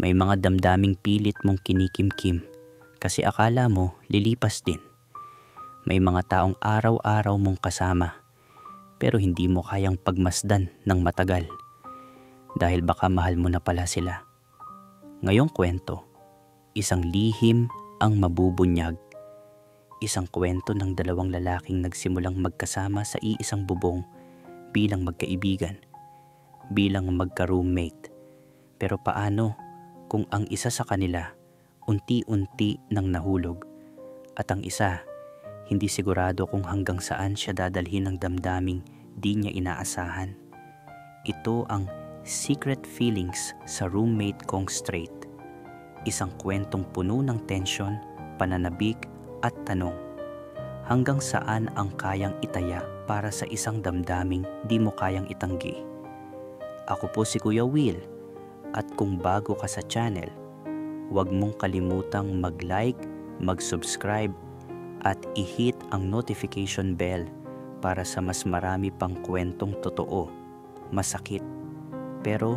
May mga damdaming pilit mong kinikimkim kasi akala mo lilipas din. May mga taong araw-araw mong kasama pero hindi mo kayang pagmasdan ng matagal dahil baka mahal mo na pala sila. Ngayong kwento, isang lihim ang mabubunyag. Isang kwento ng dalawang lalaking nagsimulang magkasama sa iisang bubong bilang magkaibigan, bilang magka-roommate. Pero paano kung ang isa sa kanila unti-unti nang nahulog at ang isa hindi sigurado kung hanggang saan siya dadalhin ng damdaming di niya inaasahan? Ito ang Secret Feelings sa Roommate Kong Straight. Isang kwentong puno ng tensyon, pananabik at tanong. Hanggang saan ang kayang itaya para sa isang damdaming di mo kayang itanggi? Ako po si Kuya Will, at kung bago ka sa channel, huwag mong kalimutang mag-like, mag-subscribe at i-hit ang notification bell para sa mas marami pang kwentong totoo, masakit, pero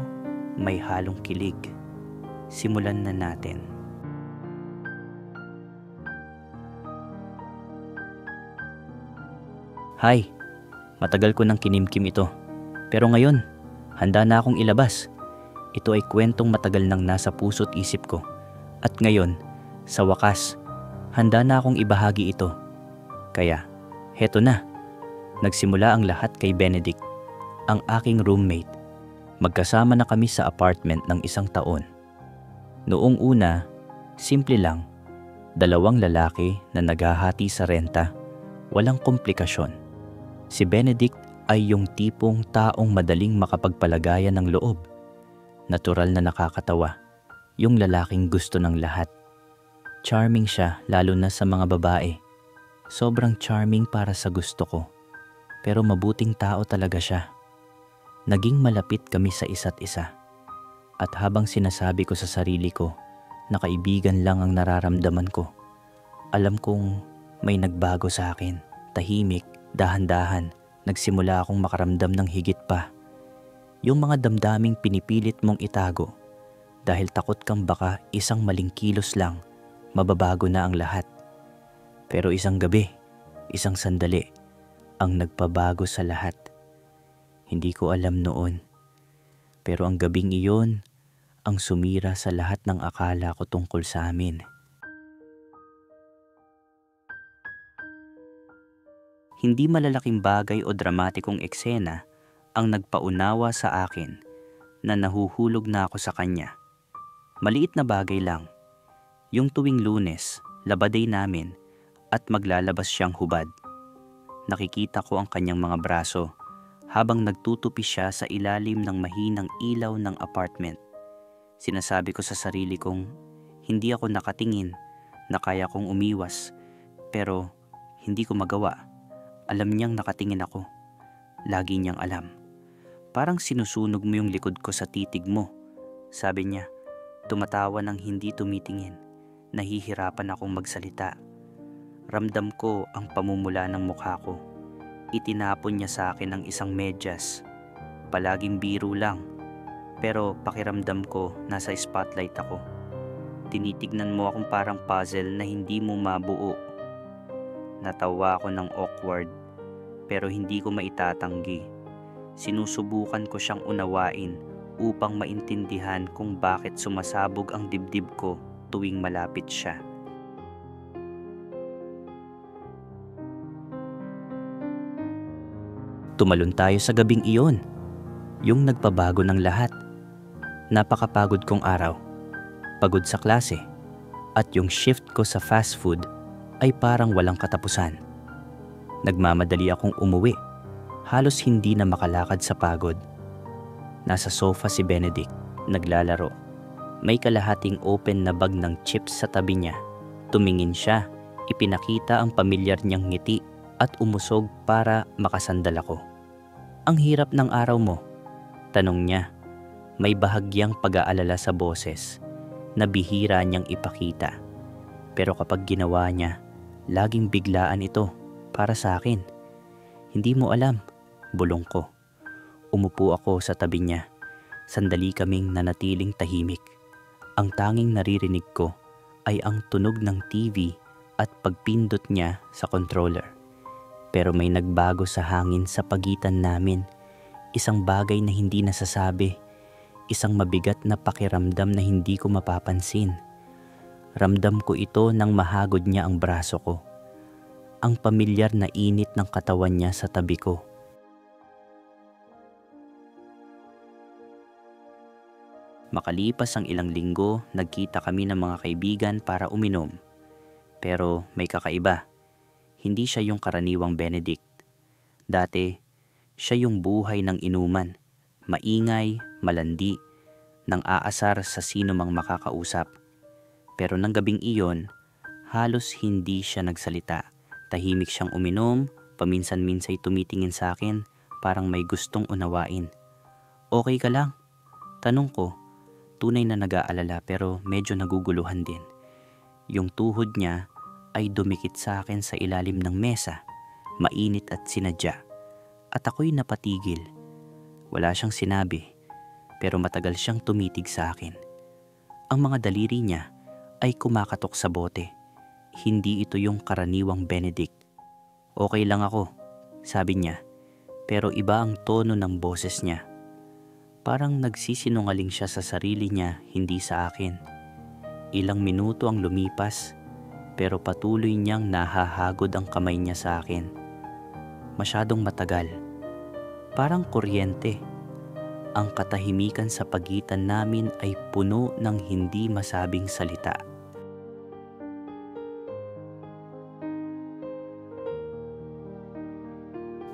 may halong kilig. Simulan na natin. Hi, matagal ko nang kinimkim ito. Pero ngayon, handa na akong ilabas. Ito ay kwentong matagal nang nasa puso't isip ko. At ngayon, sa wakas, handa na akong ibahagi ito. Kaya, heto na. Nagsimula ang lahat kay Benedict, ang aking roommate. Magkasama na kami sa apartment ng 1 taon. Noong una, simple lang. 2 lalaki na naghahati sa renta, walang komplikasyon. Si Benedict ay yung tipong taong madaling makapagpalagayan ng loob. Natural na nakakatawa, yung lalaking gusto ng lahat. Charming siya lalo na sa mga babae. Sobrang charming para sa gusto ko. Pero mabuting tao talaga siya. Naging malapit kami sa isa't isa. At habang sinasabi ko sa sarili ko na kaibigan lang ang nararamdaman ko, alam kong may nagbago sa akin. Tahimik, dahan-dahan, nagsimula akong makaramdam ng higit pa. Yung mga damdaming pinipilit mong itago dahil takot kang baka isang maling kilos lang, mababago na ang lahat. Pero isang gabi, isang sandali, ang nagpabago sa lahat. Hindi ko alam noon. Pero ang gabing iyon, ang sumira sa lahat ng akala ko tungkol sa amin. Hindi malalaking bagay o dramatikong eksena ang nagpaunawa sa akin na nahuhulog na ako sa kanya. Maliit na bagay lang. Yung tuwing Lunes, labaday namin at maglalabas siyang hubad. Nakikita ko ang kanyang mga braso habang nagtutupi siya sa ilalim ng mahinang ilaw ng apartment. Sinasabi ko sa sarili kong hindi ako nakatingin, na kaya kong umiwas, pero hindi ko magawa. Alam niyang nakatingin ako. Lagi niyang alam. Parang sinusunog mo yung likod ko sa titig mo. Sabi niya, tumatawa ng hindi tumitingin. Nahihirapan akong magsalita. Ramdam ko ang pamumula ng mukha ko. Itinapon niya sa akin ang isang medyas. Palaging biro lang. Pero pakiramdam ko nasa spotlight ako. Tinitignan mo akong parang puzzle na hindi mo mabuo. Natawa ako ng awkward, pero hindi ko maitatanggi. Sinusubukan ko siyang unawain upang maintindihan kung bakit sumasabog ang dibdib ko tuwing malapit siya. Tumalon tayo sa gabing iyon, yung nagpabago ng lahat. Napakapagod kong araw, pagod sa klase, at yung shift ko sa fast food ay parang walang katapusan. Nagmamadali akong umuwi, halos hindi na makalakad sa pagod. Nasa sofa si Benedict, naglalaro. May kalahating open na bag ng chips sa tabi niya. Tumingin siya, ipinakita ang pamilyar niyang ngiti at umusog para makasandal ako. Ang hirap ng araw mo? Tanong niya. May bahagyang pag-aalala sa boses na bihira niyang ipakita. Pero kapag ginawa niya, laging biglaan ito para sa akin. Hindi mo alam, bulong ko. Umupo ako sa tabi niya. Sandali kaming nanatiling tahimik. Ang tanging naririnig ko ay ang tunog ng TV at pagpindot niya sa controller. Pero may nagbago sa hangin sa pagitan namin. Isang bagay na hindi nasasabi. Isang mabigat na pakiramdam na hindi ko mapapansin. Ramdam ko ito nang mahagod niya ang braso ko. Ang pamilyar na init ng katawan niya sa tabi ko. Makalipas ang ilang linggo, nagkita kami ng mga kaibigan para uminom. Pero may kakaiba. Hindi siya yung karaniwang Benedict. Dati, siya yung buhay ng inuman. Maingay, malandi, nang aasar sa sino mang makakausap. Pero nang gabing iyon, halos hindi siya nagsalita. Tahimik siyang uminom, paminsan-minsay tumitingin sa akin, parang may gustong unawain. Okay ka lang? Tanong ko, tunay na nag-aalala pero medyo naguguluhan din. Yung tuhod niya ay dumikit sa akin sa ilalim ng mesa, mainit at sinadya. At ako'y napatigil. Wala siyang sinabi, pero matagal siyang tumitig sa akin. Ang mga daliri niya ay kumakatok sa bote. Hindi ito yung karaniwang Benedict. Okay lang ako, sabi niya, pero iba ang tono ng boses niya. Parang nagsisinungaling siya sa sarili niya, hindi sa akin. Ilang minuto ang lumipas, pero patuloy niyang nahahagod ang kamay niya sa akin. Masyadong matagal. Parang kuryente. Ang katahimikan sa pagitan namin ay puno ng hindi masabing salita.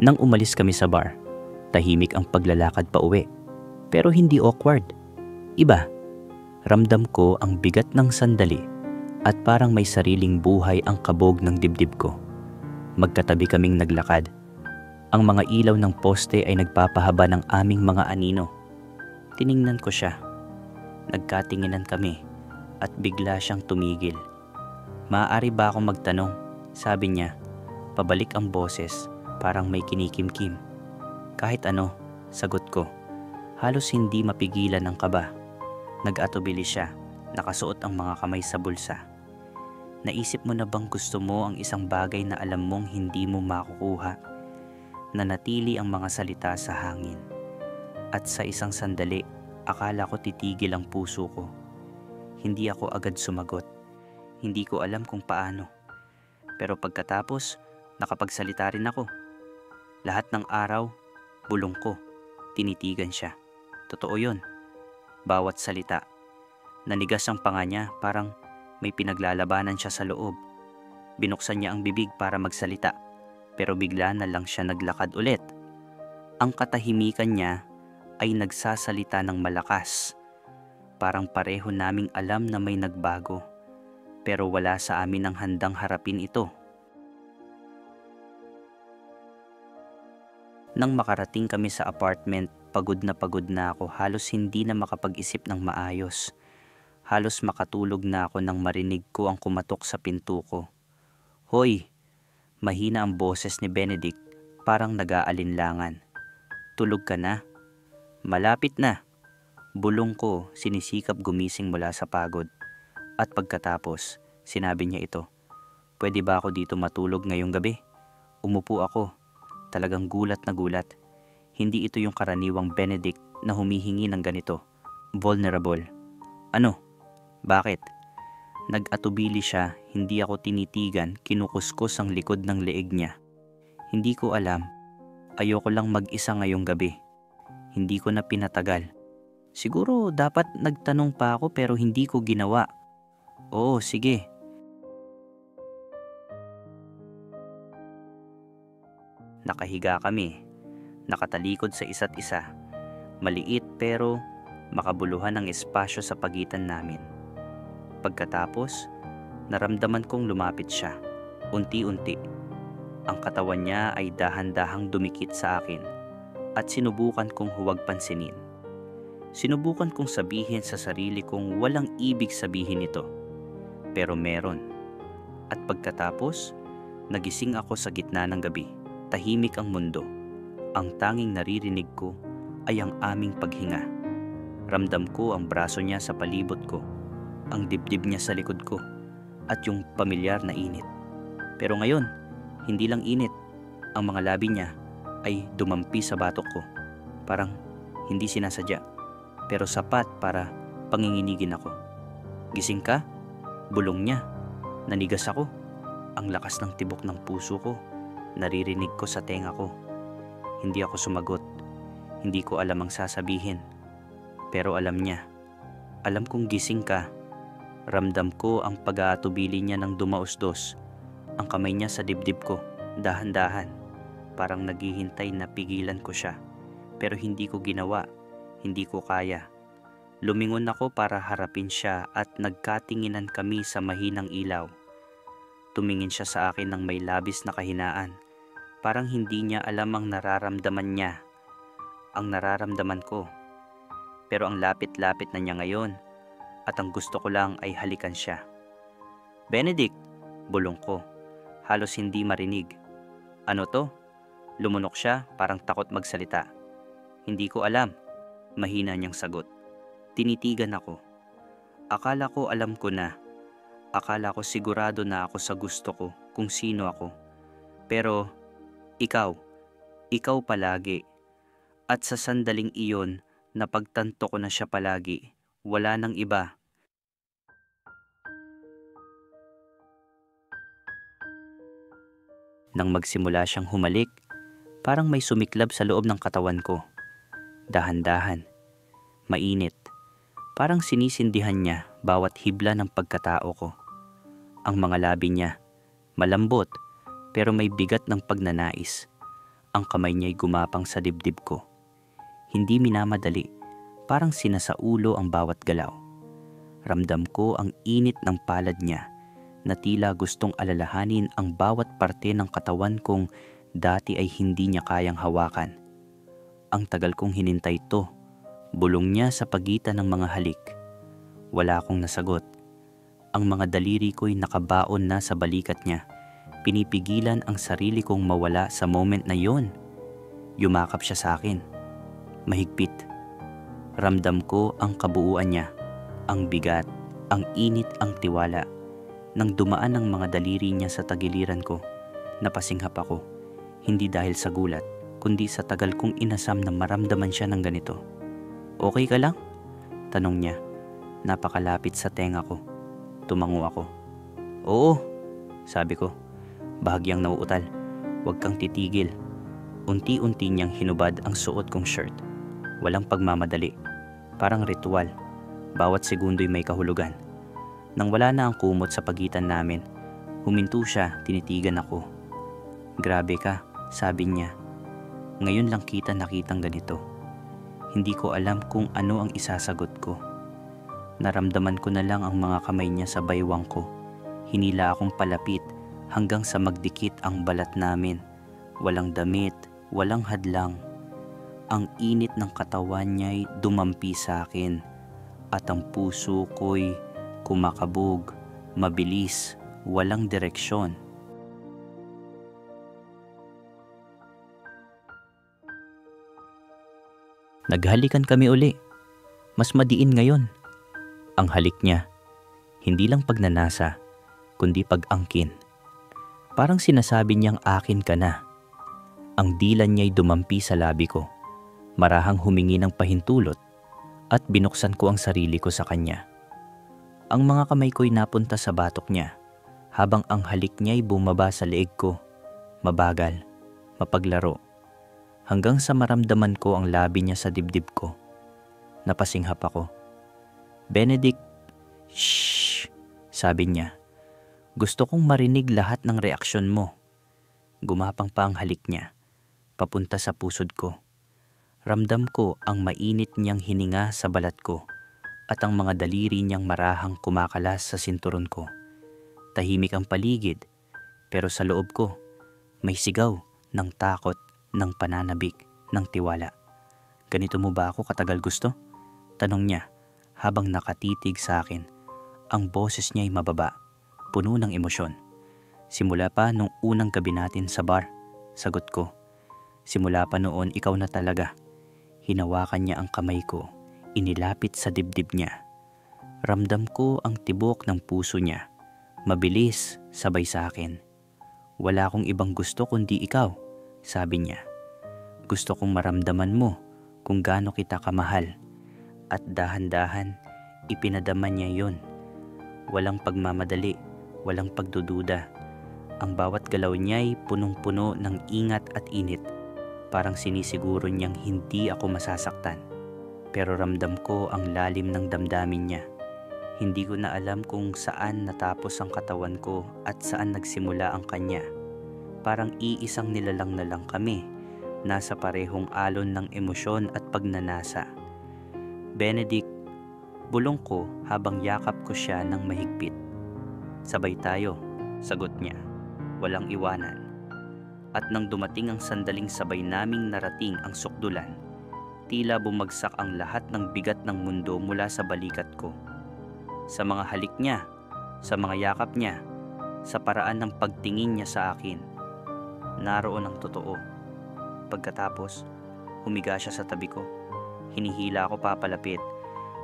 Nang umalis kami sa bar, tahimik ang paglalakad pa uwi. Pero hindi awkward. Iba. Ramdam ko ang bigat ng sandali at parang may sariling buhay ang kabog ng dibdib ko. Magkatabi kaming naglakad. Ang mga ilaw ng poste ay nagpapahaba ng aming mga anino. Tiningnan ko siya. Nagkatinginan kami at bigla siyang tumigil. Maaari ba akong magtanong? Sabi niya. Pabalik ang boses, parang may kinikimkim. Kahit ano, sagot ko. Halos hindi mapigilan ang kaba. Nag-atubili siya, nakasuot ang mga kamay sa bulsa. Naisip mo na bang gusto mo ang isang bagay na alam mong hindi mo makukuha? Nanatili ang mga salita sa hangin. At sa isang sandali, akala ko titigil ang puso ko. Hindi ako agad sumagot. Hindi ko alam kung paano. Pero pagkatapos, nakapagsalita rin ako. Lahat ng araw, bulong ko, tinitigan siya. Totoo yun. Bawat salita. Nanigas ang panga niya, parang may pinaglalabanan siya sa loob. Binuksan niya ang bibig para magsalita, pero bigla na lang siya naglakad ulit. Ang katahimikan niya ay nagsasalita ng malakas. Parang pareho naming alam na may nagbago, pero wala sa amin ang handang harapin ito. Nang makarating kami sa apartment, pagod na ako, halos hindi na makapag-isip ng maayos. Halos makatulog na ako nang marinig ko ang kumatok sa pinto ko. Hoy! Mahina ang boses ni Benedict, parang nag-aalinlangan. Tulog ka na? Malapit na. Bulong ko, sinisikap gumising mula sa pagod. At pagkatapos, sinabi niya ito. Pwede ba ako dito matulog ngayong gabi? Umupo ako. Talagang gulat na gulat. Hindi ito yung karaniwang Benedict na humihingi ng ganito. Vulnerable. Ano? Bakit? Nag-atubili siya, hindi ako tinitigan, kinukuskus ang likod ng leeg niya. Hindi ko alam. Ayoko lang mag-isa ngayong gabi. Hindi ko na pinatagal. Siguro dapat nagtanong pa ako pero hindi ko ginawa. Oo, sige. Nakahiga kami. Nakatalikod sa isa't isa. Maliit pero makabuluhan ang espasyo sa pagitan namin. Pagkatapos, naramdaman kong lumapit siya. Unti-unti. Ang katawan niya ay dahan-dahang dumikit sa akin at sinubukan kong huwag pansinin. Sinubukan kong sabihin sa sarili kong walang ibig sabihin ito. Pero meron. At pagkatapos, nagising ako sa gitna ng gabi. Tahimik ang mundo. Ang tanging naririnig ko ay ang aming paghinga. Ramdam ko ang braso niya sa palibot ko. ang dibdib niya sa likod ko at yung pamilyar na init. Pero ngayon, hindi lang init. Ang mga labi niya ay dumampi sa batok ko. Parang hindi sinasadya, pero sapat para panginginigin ako. Gising ka? Bulong niya. Nanigas ako. Ang lakas ng tibok ng puso ko. Naririnig ko sa tenga ko. Hindi ako sumagot. Hindi ko alam ang sasabihin. Pero alam niya. Alam kong gising ka. Ramdam ko ang pag-aatubili niya ng dumausdos. Ang kamay niya sa dibdib ko, dahan-dahan. Parang naghihintay na pigilan ko siya. Pero hindi ko ginawa. Hindi ko kaya. Lumingon ako para harapin siya at nagkatinginan kami sa mahinang ilaw. Tumingin siya sa akin ng may labis na kahinaan. Parang hindi niya alam ang nararamdaman niya. Ang nararamdaman ko. Pero ang lapit-lapit na niya ngayon. At ang gusto ko lang ay halikan siya. Benedict, bulong ko. Halos hindi marinig. Ano to? Lumunok siya, parang takot magsalita. Hindi ko alam. Mahina niyang sagot. Tinitigan ako. Akala ko alam ko na. Akala ko sigurado na ako sa gusto ko kung sino ako. Pero ikaw palagi. At sa sandaling iyon, napagtanto ko na siya palagi. Wala nang iba. Nang magsimula siyang humalik, parang may sumiklab sa loob ng katawan ko. Dahan-dahan. Mainit. Parang sinisindihan niya bawat hibla ng pagkatao ko. Ang mga labi niya, malambot, pero may bigat ng pagnanais. Ang kamay niya'y gumapang sa dibdib ko. Hindi minamadali. Parang sinasaulo ang bawat galaw. Ramdam ko ang init ng palad niya na tila gustong alalahanin ang bawat parte ng katawan kong dati ay hindi niya kayang hawakan. Ang tagal kong hinintay to. Bulong niya sa pagitan ng mga halik. Wala akong nasagot. Ang mga daliri ko'y nakabaon na sa balikat niya. Pinipigilan ang sarili kong mawala sa moment na yon. Yumakap siya sa akin. Mahigpit. Ramdam ko ang kabuuan niya, ang bigat, ang init, ang tiwala. Nang dumaan ang mga daliri niya sa tagiliran ko, napasinghap ako, hindi dahil sa gulat, kundi sa tagal kong inasam na maramdaman siya ng ganito. Okay ka lang? Tanong niya, napakalapit sa tenga ko. Tumango ako. Oo, sabi ko, bahagyang nauutal. Huwag kang titigil. Unti-unti niyang hinubad ang suot kong shirt. Walang pagmamadali. Parang ritual. Bawat segundo'y may kahulugan. Nang wala na ang kumot sa pagitan namin, huminto siya, tinitigan ako. Grabe ka, sabi niya. Ngayon lang kita nakitang ganito. Hindi ko alam kung ano ang isasagot ko. Naramdaman ko na lang ang mga kamay niya sa baywang ko. Hinila akong palapit hanggang sa magdikit ang balat namin. Walang damit, walang hadlang. Ang init ng katawan niya'y dumampi sa akin at ang puso ko'y kumakabog, mabilis, walang direksyon. Naghalikan kami uli. Mas madiin ngayon. Ang halik niya, hindi lang pagnanasa, kundi pag-angkin. Parang sinasabi niyang akin ka na. Ang dila niya'y dumampi sa labi ko. Marahang humingi ng pahintulot at binuksan ko ang sarili ko sa kanya. Ang mga kamay ko'y napunta sa batok niya habang ang halik niya'y bumaba sa leeg ko. Mabagal, mapaglaro. Hanggang sa maramdaman ko ang labi niya sa dibdib ko. Napasinghap ako. Benedict, shhh, sabi niya. Gusto kong marinig lahat ng reaksyon mo. Gumapang pa ang halik niya, papunta sa pusod ko. Ramdam ko ang mainit niyang hininga sa balat ko at ang mga daliri niyang marahang kumakalas sa sinturon ko. Tahimik ang paligid, pero sa loob ko, may sigaw ng takot, ng pananabik, ng tiwala. Ganito mo ba ako katagal gusto? Tanong niya habang nakatitig sa akin. Ang boses niya'y mababa, puno ng emosyon. Simula pa nung unang gabi natin sa bar, sagot ko. Simula pa noon ikaw na talaga. Hinawakan niya ang kamay ko, inilapit sa dibdib niya. Ramdam ko ang tibok ng puso niya. Mabilis, sabay sa akin. Wala akong ibang gusto kundi ikaw, sabi niya. Gusto kong maramdaman mo kung gaano kita kamahal. At dahan-dahan, ipinadama niya yon. Walang pagmamadali, walang pagdududa. Ang bawat galaw niya'y punong-puno ng ingat at init. Parang sinisiguro niyang hindi ako masasaktan. Pero ramdam ko ang lalim ng damdamin niya. Hindi ko na alam kung saan natapos ang katawan ko at saan nagsimula ang kanya. Parang iisang nilalang na lang kami, nasa parehong alon ng emosyon at pagnanasa. Benedict, bulong ko habang yakap ko siya ng mahigpit. Sabay tayo, sagot niya, walang iwanan. At nang dumating ang sandaling sabay naming narating ang sukdulan, tila bumagsak ang lahat ng bigat ng mundo mula sa balikat ko. Sa mga halik niya, sa mga yakap niya, sa paraan ng pagtingin niya sa akin, naroon ang totoo. Pagkatapos, humiga siya sa tabi ko. Hinihila ako papalapit.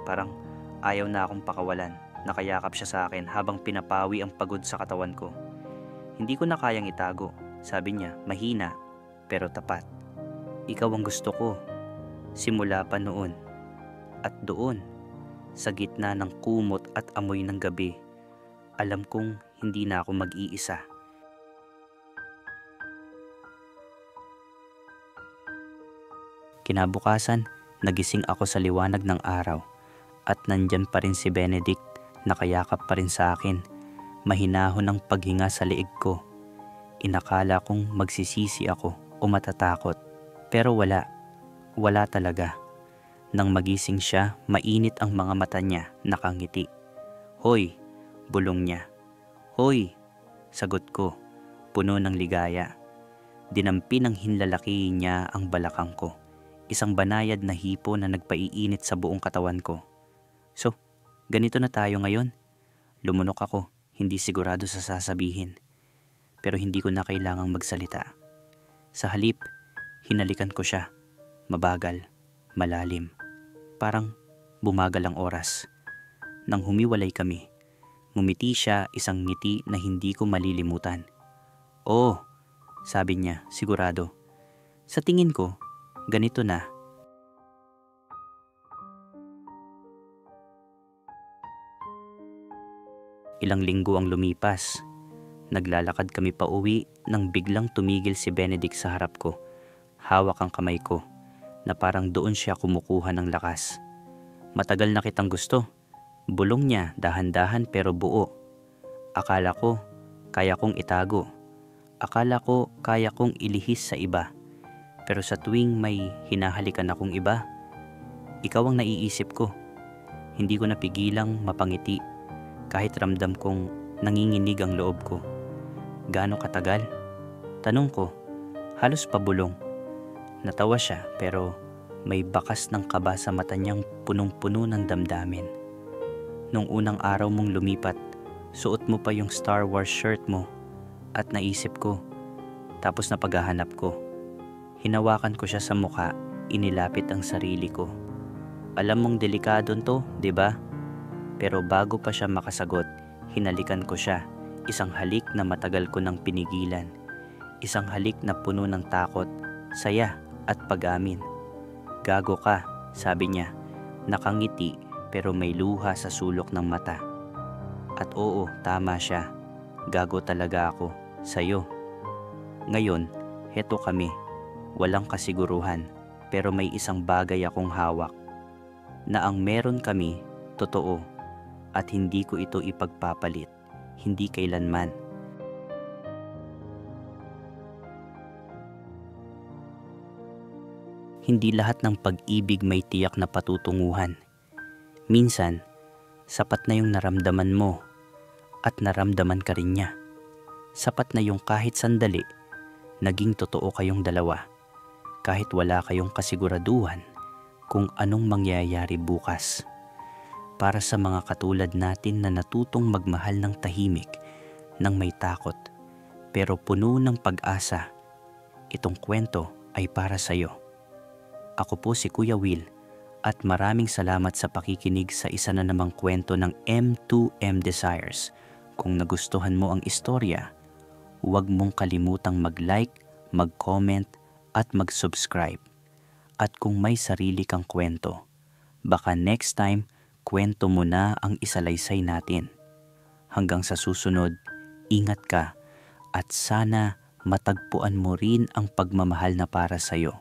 Parang ayaw na akong pakawalan. Nakayakap siya sa akin habang pinapawi ang pagod sa katawan ko. Hindi ko na kayang itago. Sabi niya, mahina, pero tapat. Ikaw ang gusto ko. Simula pa noon. At doon, sa gitna ng kumot at amoy ng gabi, alam kong hindi na ako mag-iisa. Kinabukasan, nagising ako sa liwanag ng araw at nandyan pa rin si Benedict, nakayakap pa rin sa akin, mahinahon ang paghinga sa leeg ko. Inakala kong magsisisi ako o matatakot, pero wala talaga. Nang magising siya, mainit ang mga mata niya, nakangiti. Hoy, bulong niya. Hoy, sagot ko, puno ng ligaya. Dinampi ng hinlalaki niya ang balakang ko. Isang banayad na hipo na nagpaiinit sa buong katawan ko. So, ganito na tayo ngayon? Lumunok ako, hindi sigurado sa sasabihin. Pero hindi ko na kailangang magsalita. Sa halip, hinalikan ko siya. Mabagal, malalim. Parang bumagal ang oras. Nang humiwalay kami, ngumiti siya, isang ngiti na hindi ko malilimutan. Oh, sabi niya, sigurado. Sa tingin ko, ganito na. Ilang linggo ang lumipas. Naglalakad kami pa uwi nang biglang tumigil si Benedict sa harap ko. Hawak ang kamay ko na parang doon siya kumukuha ng lakas. Matagal na kitang gusto. Bulong niya dahan-dahan pero buo. Akala ko kaya kong itago. Akala ko kaya kong ilihis sa iba. Pero sa tuwing may hinahalikan akong iba, ikaw ang naiisip ko. Hindi ko napigilang mapangiti kahit ramdam kong nanginginig ang loob ko. Gaano katagal? Tanong ko, halos pabulong. Natawa siya pero may bakas ng kaba sa mata niyang punong-puno ng damdamin. Nung unang araw mong lumipat, suot mo pa yung Star Wars shirt mo at naisip ko, tapos napaghahanap ko. Hinawakan ko siya sa muka, inilapit ang sarili ko. Alam mong delikado to, di ba? Pero bago pa siya makasagot, hinalikan ko siya. Isang halik na matagal ko nang pinigilan. Isang halik na puno ng takot, saya at pag-amin. Gago ka, sabi niya. Nakangiti pero may luha sa sulok ng mata. At oo, tama siya. Gago talaga ako, sa'yo. Ngayon, heto kami. Walang kasiguruhan, pero may isang bagay akong hawak. Na ang meron kami, totoo. At hindi ko ito ipagpapalit. Hindi kailanman. Hindi lahat ng pag-ibig may tiyak na patutunguhan. Minsan, sapat na yung naramdaman mo at naramdaman ka rin niya. Sapat na yung kahit sandali, naging totoo kayong dalawa. Kahit wala kayong kasiguraduhan kung anong mangyayari bukas. Para sa mga katulad natin na natutong magmahal ng tahimik, ng may takot, pero puno ng pag-asa, itong kwento ay para sa'yo. Ako po si Kuya Will at maraming salamat sa pakikinig sa isa na namang kwento ng M2M Desires. Kung nagustuhan mo ang istorya, huwag mong kalimutang mag-like, mag-comment at mag-subscribe. At kung may sarili kang kwento, baka next time kwento mo na ang isalaysay natin. Hanggang sa susunod, ingat ka at sana matagpuan mo rin ang pagmamahal na para sa'yo.